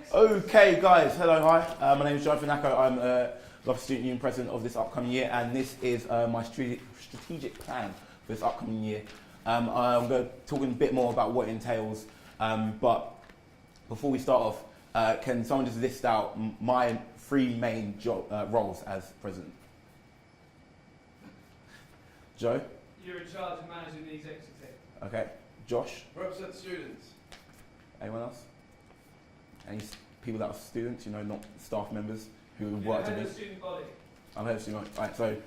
Okay, guys, hello, hi. My name is Jonathan Acko. I'm Loughborough Student Union President of this upcoming year, and this is my strategic plan for this upcoming year. I'm going to talk a bit more about what it entails, but before we start off, can someone just list out my three main roles as President? Joe? You're in charge of managing the executive team. Okay. Josh? Represent students. Anyone else? Any people that are students, you know, not staff members who work You're with head of me? the student body. I'm head of student body. Right, so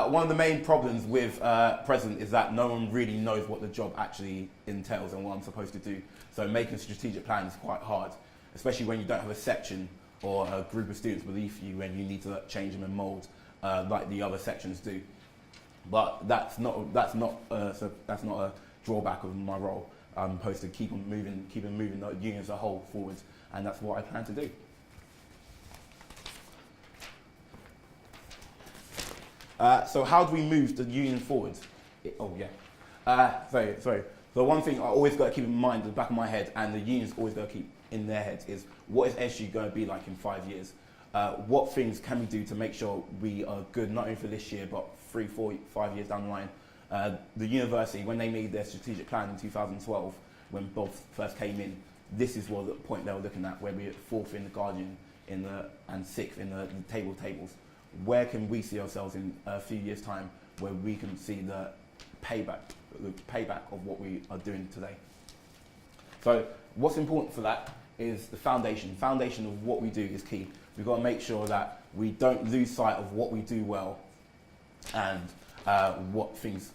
one of the main problems with President is that no one really knows what the job actually entails and what I'm supposed to do. So making a strategic plan is quite hard, especially when you don't have a section or a group of students beneath you when you need to change them and mould like the other sections do. But that's not a drawback of my role. I'm supposed to keep on moving the union as a whole forward, and that's what I plan to do. So how do we move the union forward? So one thing I always got to keep in mind, in the back of my head, and the unions always got to keep in their heads, is what is SU going to be like in 5 years? What things can we do to make sure we are good, not only for this year, but 3, 4, 5 years down the line? The university, when they made their strategic plan in 2012, when Bob first came in, this is what the point they were looking at, where we're 4th in the Guardian and 6th in the tables. Where can we see ourselves in a few years' time, where we can see the payback of what we are doing today? So what's important for that is the foundation. Foundation of what we do is key. We've got to make sure that we don't lose sight of what we do well and what things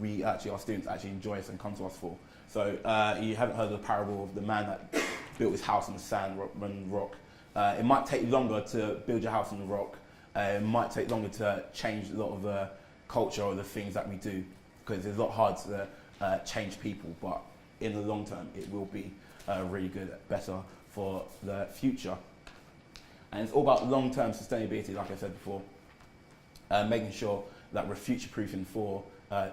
our students actually enjoy us and come to us for. So you haven't heard of the parable of the man that built his house on the sand and rock. It might take longer to build your house on the rock. It might take longer to change a lot of the culture or the things that we do, because it's a lot hard to change people, but in the long term it will be really good, better for the future. And it's all about long-term sustainability, like I said before, making sure that we're future-proofing for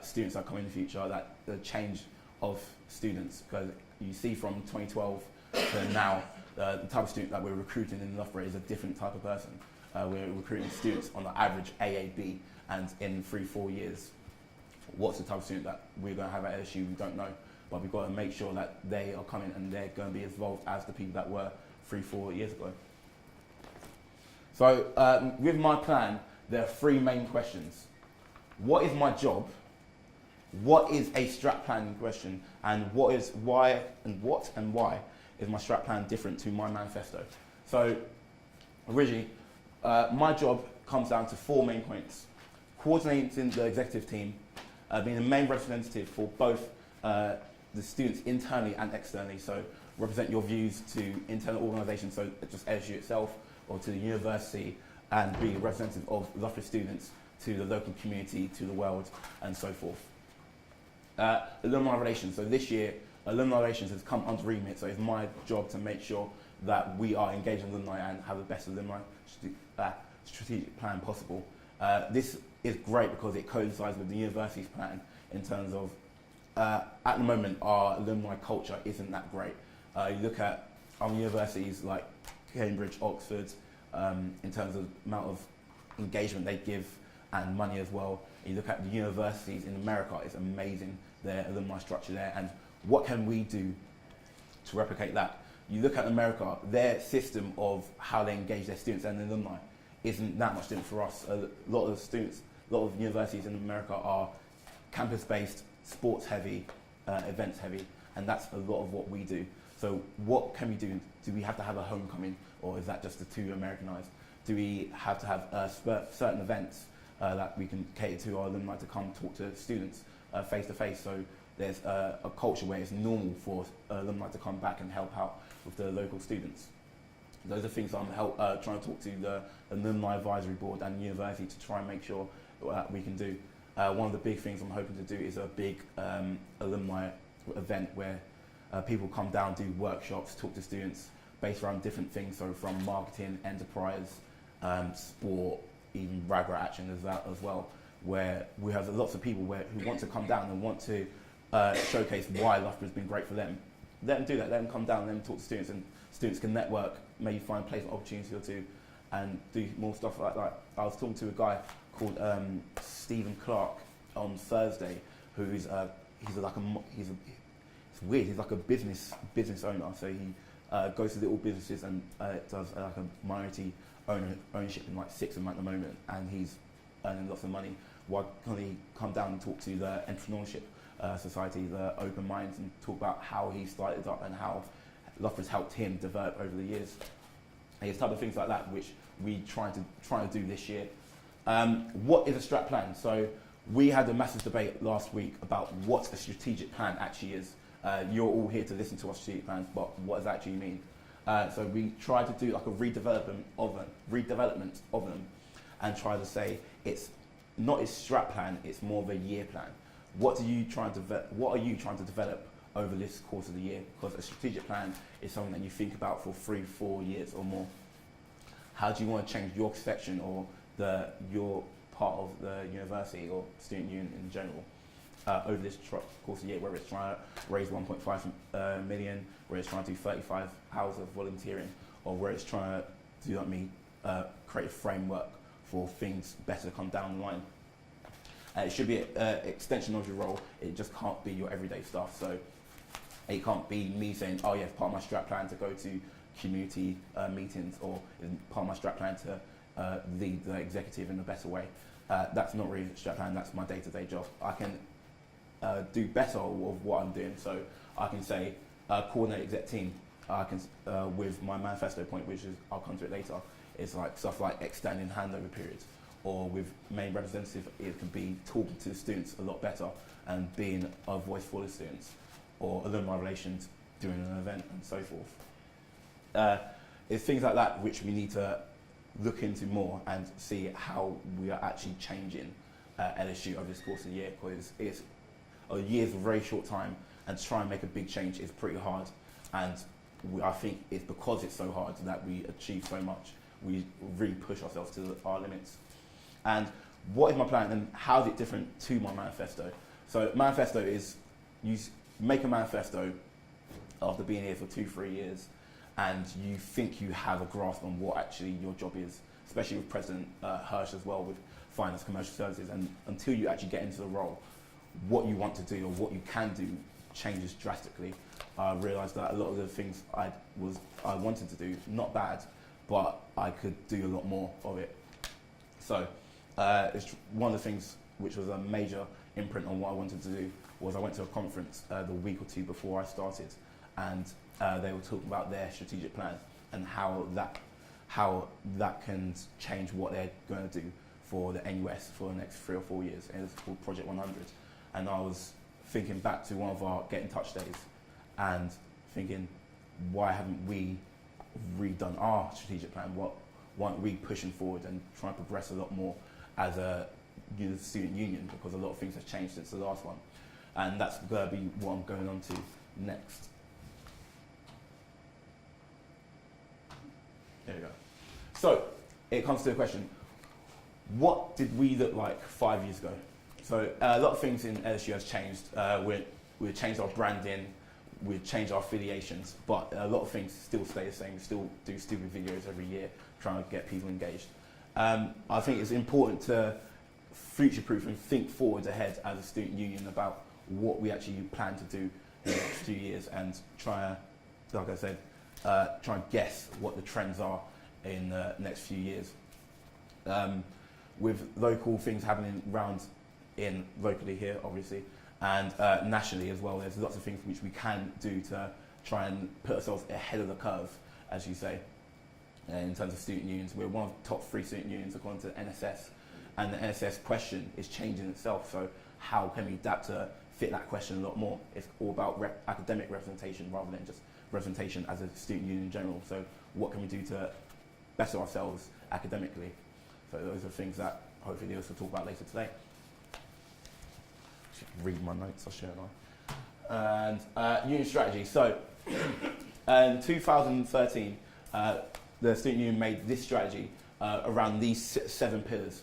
students that come in the future, that the change of students, because you see from 2012 to now, the type of student that we're recruiting in Loughborough is a different type of person. We're recruiting students on the average AAB, and in 3-4 years, what's the type of student that we're going to have at SU, we don't know. But we've got to make sure that they are coming and they're going to be as involved as the people that were 3-4 years ago. So with my plan, there are 3 main questions. What is my job? What is a strat plan in question? And why is my strat plan different to my manifesto? So originally, my job comes down to 4 main points. Coordinating the executive team, being the main representative for both the students internally and externally, so represent your views to internal organisations, so just SU itself, or to the university, and be a representative of Loughborough students to the local community, to the world, and so forth. Alumni relations, so this year, alumni relations has come under remit, so it's my job to make sure that we are engaging alumni and have the best alumni strategic plan possible. This is great because it coincides with the university's plan in terms of, at the moment, our alumni culture isn't that great. You look at our universities like Cambridge, Oxford, in terms of amount of engagement they give and money as well. You look at the universities in America, it's amazing, their alumni structure there, and what can we do to replicate that? You look at America, their system of how they engage their students and their alumni isn't that much different for us. A lot of universities in America are campus-based, sports-heavy, events-heavy, and that's a lot of what we do. So what can we do? Do we have to have a homecoming, or is that just too Americanized? Do we have to have certain events that we can cater to our alumni to come talk to students face to face? So there's a culture where it's normal for alumni to come back and help out with the local students. Those are things I'm trying to talk to the alumni advisory board and the university to try and make sure that we can do. One of the big things I'm hoping to do is a big alumni event where people come down, do workshops, talk to students based around different things, so from marketing, enterprise, sport, even Ragra action as well, where we have lots of people who want to come down and want to showcase why Loughborough has been great for them. Let them do that, let them come down, let them talk to students, and students can network maybe find placement opportunity or two, and do more stuff like that. I was talking to a guy called Stephen Clark on Thursday, who's it's weird. He's like a business owner. So he goes to little businesses and does like a minority ownership in like 6 of them at the moment, and he's earning lots of money. Why can't he come down and talk to the entrepreneurship society, the Open Minds, and talk about how he started up and how Loughborough's helped him develop over the years? And it's type of things like that which we try to do this year. What is a strat plan? So we had a massive debate last week about what a strategic plan actually is. You're all here to listen to our strategic plans, but what does that actually mean? So we try to do like a redevelopment of them, and try to say it's not a strat plan, it's more of a year plan. What are you trying to develop over this course of the year? Because a strategic plan is something that you think about for 3-4 years or more. How do you want to change your section or your part of the university or student union in general over this course of the year, whether it's trying to raise 1.5 million, whether it's trying to do 35 hours of volunteering, or where it's trying to do like me, create a framework for things better to come down the line. It should be an extension of your role. It just can't be your everyday stuff. So it can't be me saying, oh yeah, it's part of my strat plan to go to community meetings, or is part of my strat plan to lead the executive in a better way. That's not really a strat plan, that's my day-to-day job. I can do better of what I'm doing. So I can say, coordinate exec team. I can, with my manifesto point, which is, I'll come to it later, it's like stuff like extending handover periods. Or with main representative, it can be talking to the students a lot better and being a voice for the students. Or alumni relations, doing an event and so forth. It's things like that which we need to look into more and see how we are actually changing LSU over this course of the year, because it's a year's a very short time, and to try and make a big change is pretty hard. And I think it's because it's so hard that we achieve so much. We really push ourselves to our limits. And what is my plan and how is it different to my manifesto? So manifesto is, you make a manifesto after being here for 2-3 years, and you think you have a grasp on what actually your job is, especially with President Hirsch as well with finance, commercial services, and until you actually get into the role, what you want to do or what you can do changes drastically. I realised that a lot of the things I wanted to do, not bad, but I could do a lot more of it. So it's one of the things which was a major imprint on what I wanted to do was I went to a conference the week or 2 before I started, and they were talking about their strategic plan and how that can change what they're going to do for the NUS for the next 3 or 4 years, and it's called Project 100. And I was thinking back to one of our Get in Touch days and thinking, why haven't we redone our strategic plan? Why aren't we pushing forward and trying to progress a lot more as a student union, because a lot of things have changed since the last one. And that's going to be what I'm going on to next. There we go. So it comes to the question, what did we look like 5 years ago? So a lot of things in LSU has changed. We've changed our branding, we've changed our affiliations, but a lot of things still stay the same. We still do stupid videos every year trying to get people engaged. I think it's important to future-proof and think forward ahead as a student union about what we actually plan to do in the next few years, and try, like I said, try and guess what the trends are in the next few years. With local things happening locally here, obviously, and nationally as well, there's lots of things which we can do to try and put ourselves ahead of the curve, as you say, in terms of student unions. We're one of the top 3 student unions according to the NSS, and the NSS question is changing itself, so how can we adapt to fit that question a lot more? It's all about academic representation rather than just representation as a student union in general. So what can we do to better ourselves academically? So those are things that hopefully Lewis will talk about later today. Just read my notes, I'll share mine. And union strategy. So in 2013, the student union made this strategy around these 7 pillars,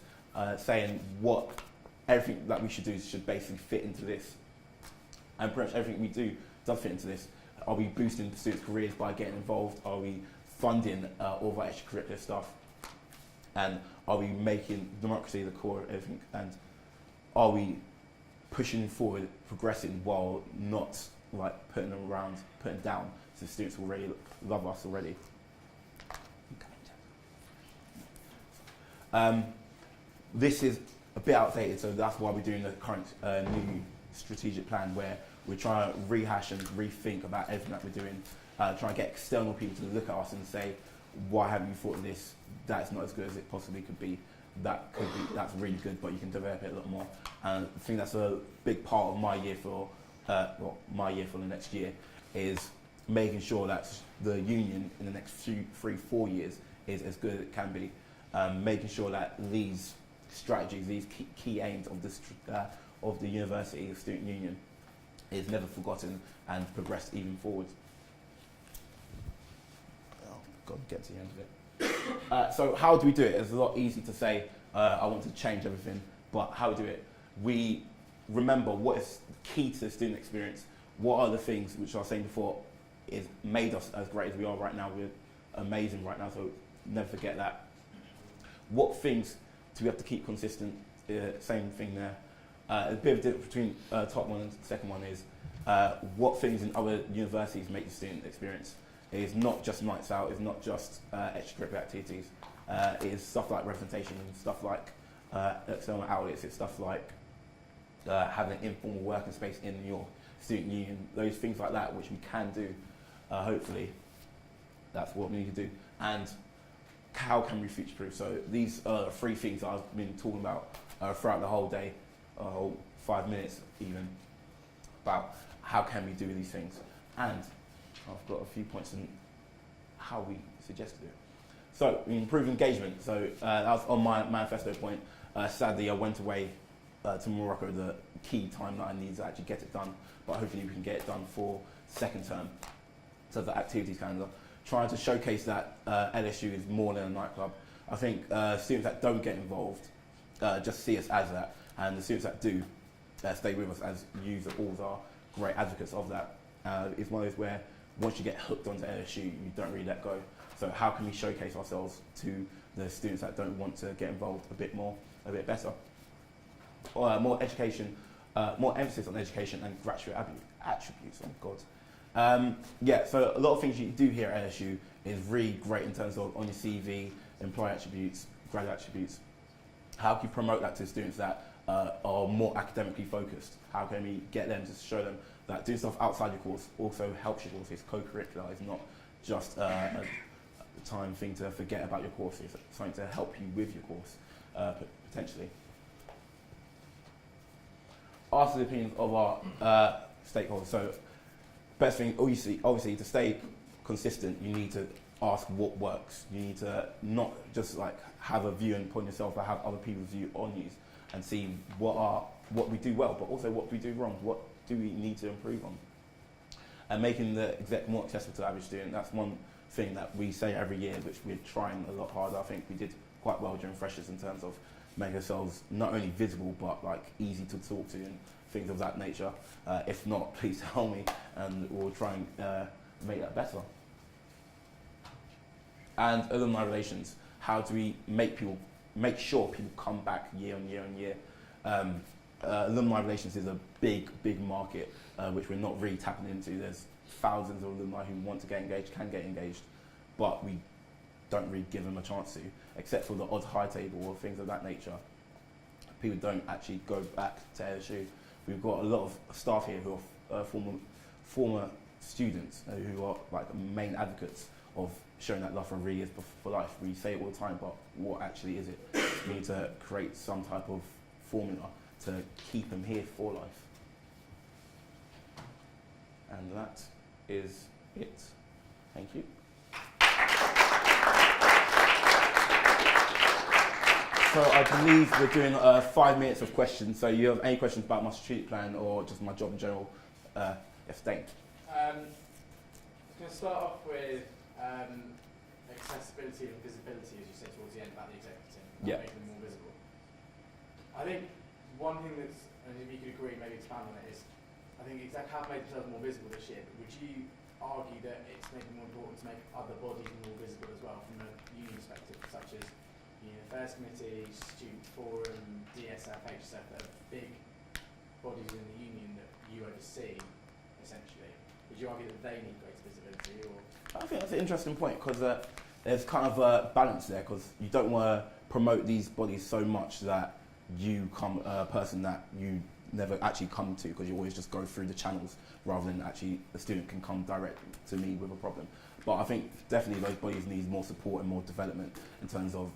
saying what everything that we should do should basically fit into this. And pretty much everything we do does fit into this. Are we boosting students' careers by getting involved? Are we funding all of our extracurricular stuff? And are we making democracy the core of everything? And are we pushing forward, progressing, while not like putting down, so students already love us already? This is a bit outdated, so that's why we're doing the current new strategic plan, where we're trying to rehash and rethink about everything that we're doing, trying to get external people to look at us and say, why haven't you thought of this? That's not as good as it possibly could be. That's really good, but you can develop it a lot more. And I think that's a big part of my year for the next year, is making sure that the union in the next 3-4 years is as good as it can be. Making sure that these strategies, these key aims of the university, the student union, is never forgotten and progressed even forward. Oh, God, get to the end of it. So how do we do it? It's a lot easy to say, I want to change everything, but how we do it? We remember what is key to the student experience. What are the things which I was saying before is made us as great as we are right now? We're amazing right now, so never forget that. What things do we have to keep consistent? Same thing there. A bit of difference between top one and second one is what things in other universities make the student experience. It is not just nights out, it's not just extracurricular activities. It is stuff like representation, stuff like external outlets, it's stuff like having an informal working space in your student union, those things like that which we can do, hopefully. That's what we need to do. And how can we future-proof? So these are 3 things that I've been talking about throughout the whole day, 5 minutes even, about how can we do these things. And I've got a few points on how we suggest to do it. So we improve engagement. So that was on my manifesto point. Sadly, I went away to Morocco the key time that I need to actually get it done, but hopefully we can get it done for second term. So the activities calendar, trying to showcase that LSU is more than a nightclub. I think students that don't get involved just see us as that, and the students that do stay with us as you all are great advocates of that. It's one of those where once you get hooked onto LSU, you don't really let go. So how can we showcase ourselves to the students that don't want to get involved a bit better? More education, more emphasis on education and graduate attributes. Oh God. Yeah, so a lot of things you do here at LSU is really great in terms of on your CV, employee attributes, graduate attributes. How can you promote that to students that are more academically focused? How can we get them to show them that doing stuff outside your course also helps your course? It's co-curricular, it's not just a time thing to forget about your course, it's something to help you with your course, potentially. Ask the opinions of our stakeholders. So best thing, obviously to stay consistent, you need to ask what works. You need to not just like have a view and point yourself, but have other people's view on you and see what we do well, but also what we do wrong. What do we need to improve on? And making the exec more accessible to the average student. That's one thing that we say every year, which we're trying a lot harder. I think we did quite well during freshers in terms of making ourselves not only visible, but like easy to talk to and things of that nature. If not, please tell me, and we'll try and make that better. And alumni relations. How do we make sure people come back year on year on year? Alumni relations is a big market which we're not really tapping into. There's thousands of alumni who want to get engaged, can get engaged, but we don't really give them a chance to, except for the odd high table or things of that nature. People don't actually go back to LSU. We've got a lot of staff here who are former students who are like main advocates of showing that love for really is for life. We say it all the time, but what actually is it? We need to create some type of formula to keep them here for life. And that is it. Thank you. So I believe we're doing 5 minutes of questions. So you have any questions about my strategic plan or just my job in general? Yes, Dane. I'm going to start off with accessibility and visibility, as you said towards the end about the executive, making them more visible. I think one thing that's, and if you could agree, maybe expand on it, is I think exactly have made themselves more visible this year, but would you argue that it's maybe more important to make other bodies more visible as well from a union perspective, such as Union Affairs Committee, Student Forum, DSF, HSF, that are big bodies in the union that you oversee, essentially. Would you argue that they need greater visibility? Or I think that's an interesting point because there's kind of a balance there because you don't want to promote these bodies so much that you come a person that you never actually come to because you always just go through the channels rather than actually the student can come direct to me with a problem. But I think definitely those bodies need more support and more development in terms of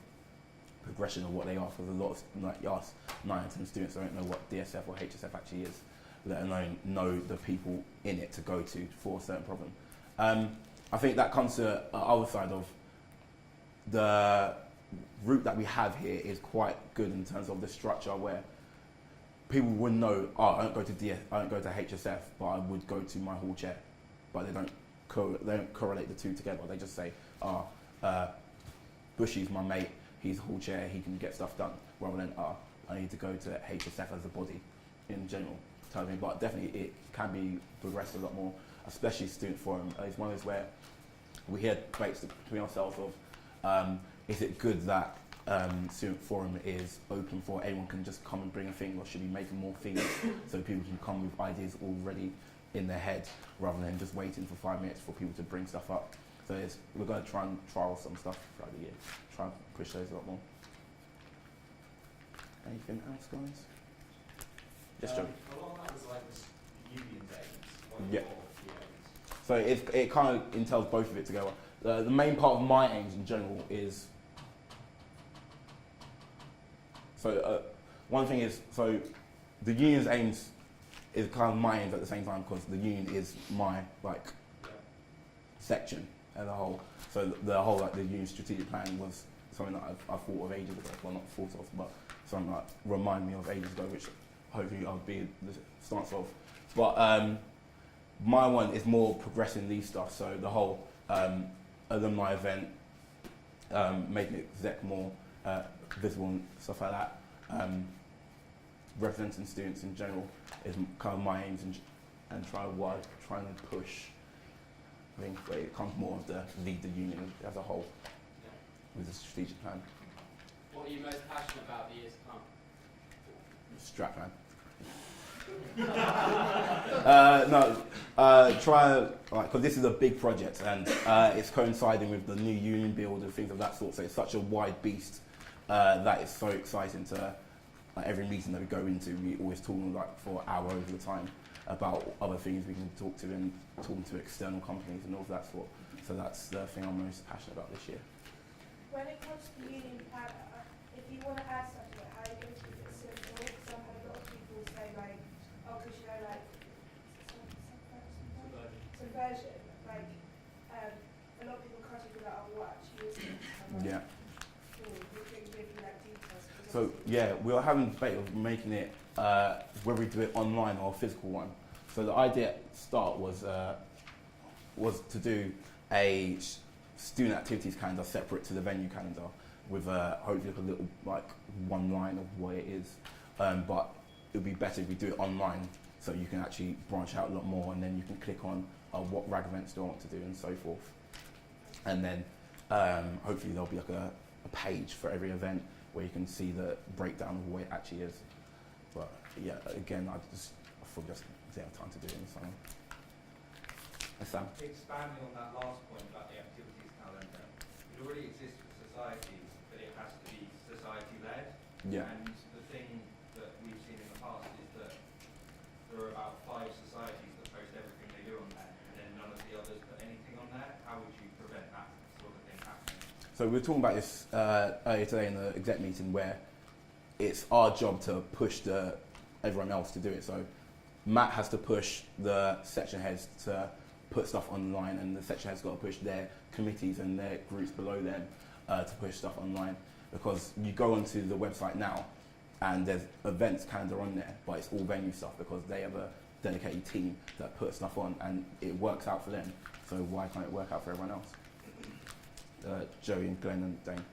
progression of what they are, because a lot of like us 9 and 10 students don't know what DSF or HSF actually is, let alone know the people in it to go to for a certain problem. I think that comes to the other side of the route that we have here is quite good in terms of the structure where people would know, oh, I don't go to HSF, but I would go to my hall chair, but they don't correlate the two together. They just say, oh, Bushy's my mate, he's hall chair, he can get stuff done, rather than, oh, I need to go to HSF as a body in general. But definitely it can be progressed a lot more, especially student forum. It's one of those where we hear debates between ourselves of, is it good that student forum is open for anyone can just come and bring a thing, or should we make it more themed so people can come with ideas already in their head rather than just waiting for 5 minutes for people to bring stuff up. So we're going to try and trial some stuff throughout the year, try and push those a lot more. Anything else, guys? Just joking. A lot of that was like this union days. Yeah. So it kind of entails both of it together. The main part of my aims in general is, so one thing is, so the union's aims is kind of my aims at the same time because the union is my section as a whole. So the whole the union strategic plan was something that I thought of ages ago. Well, not thought of, but something that reminded me of ages ago, which hopefully I'll be the stance of. But my one is more progressing these stuff. So the whole alumni event, making exec more visible and stuff like that. Representing students in general is kind of my aims and trying to push. I think it comes more of the lead the union as a whole with the strategic plan. what are you most passionate about the years to come? Strap man. Because this is a big project and it's coinciding with the new union build and things of that sort. So it's such a wide beast that it's so exciting to every meeting that we go into. We always talk for an hour over the time about other things we can talk to and talking to external companies and all of that sort. So that's the thing I'm most passionate about this year. When it comes to the union plan, if you want to add something, how are you going to keep it simple? Because I've had a lot of people say because subversion, a lot of people can't do that on what actually is. Yeah. Details. So yeah, we were having a debate of making it whether we do it online or a physical one. So the idea at the start was to do a student activities calendar separate to the venue calendar with hopefully a little one line of what it is. But it would be better if we do it online so you can actually branch out a lot more and then you can click on what rag events do I want to do and so forth. And then hopefully there'll be a page for every event where you can see the breakdown of what it actually is. But yeah, again, I thought just didn't have time to do it in the summer. Sam? Expanding on that last point about the activities calendar, it already exists for societies, but it has to be society-led. Yeah. And the thing that we've seen in the past is that there are about 5 societies that post everything they do on there, and then none of the others put anything on there. How would you prevent that sort of thing happening? So we were talking about this earlier today in the exec meeting where it's our job to push everyone else to do it. So Matt has to push the section heads to put stuff online, and the section heads got to push their committees and their groups below them to push stuff online. Because you go onto the website now and there's events calendar on there, but it's all venue stuff because they have a dedicated team that put stuff on and it works out for them. So why can't it work out for everyone else? Joey and Glenn and Dane.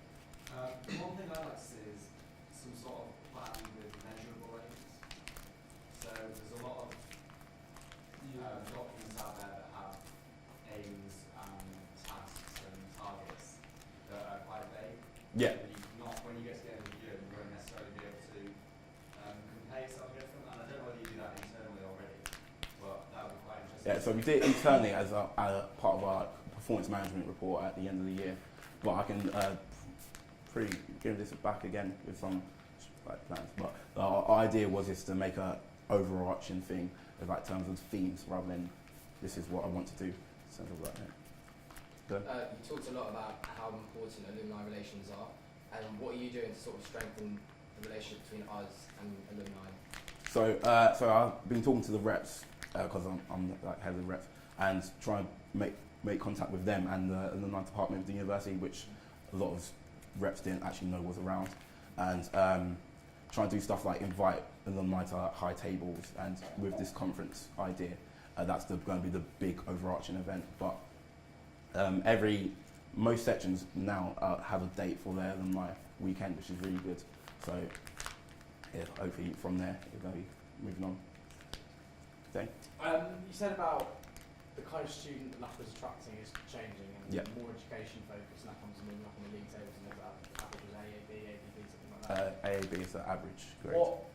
One thing I'd like to see is some sort of plan with measurable aims. So there's a lot of documents out there that have Yeah. That you not, when you get to the end of the year, you won't necessarily be able to compare yourself against them. And I don't know whether you do that internally already, but that would be quite interesting. Yeah, so we did it internally as a part of our performance management report at the end of the year. But I can give this back again with some plans. But our idea was just to make a overarching thing with terms of themes rather than this is what I want to do. Sounds like that. You talked a lot about how important alumni relations are, and what are you doing to sort of strengthen the relationship between us and alumni? So I've been talking to the reps because I'm head of the reps, and try and make contact with them and the alumni department of the university, which a lot of reps didn't actually know was around, and try and do stuff like invite alumni to high tables, and with this conference idea, that's going to be the big overarching event. But most sections now have a date for their alumni weekend, which is really good. So yeah, hopefully from there we're going to be moving on. Okay. You said about the kind of student that Loughborough's attracting is changing, and Yeah. more education focused, and that comes moving up on the league tables and things like that. Average was AAB, ABB, something like that. AAB is the average grade. What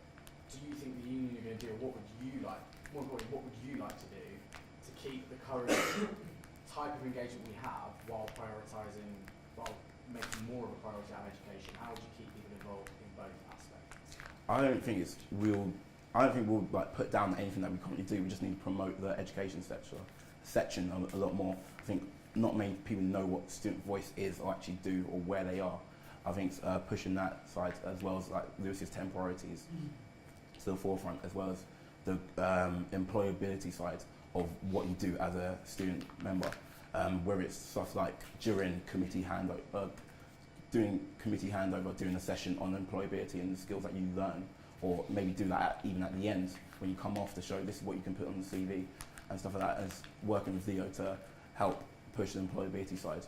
do you think the union are going to do, or what would you like? More importantly, what would you like to do to keep the current type of engagement we have while making more of a priority out of education? How would you keep people involved in both aspects? I don't think we'll put down anything that we currently do. We just need to promote the education section a lot more. I think not many people know what student voice is or actually do or where they are. I think pushing that side as well as Lewis's temporalities to the forefront, as well as the employability side of what you do as a student member, where it's stuff like during committee handover, doing a session on employability and the skills that you learn, or maybe do that even at the end when you come off to show this is what you can put on the CV and stuff like that, and working with Theo to help push the employability side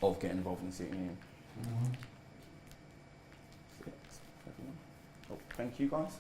of getting involved in the student union. So, yeah, that's everyone. Oh, thank you guys.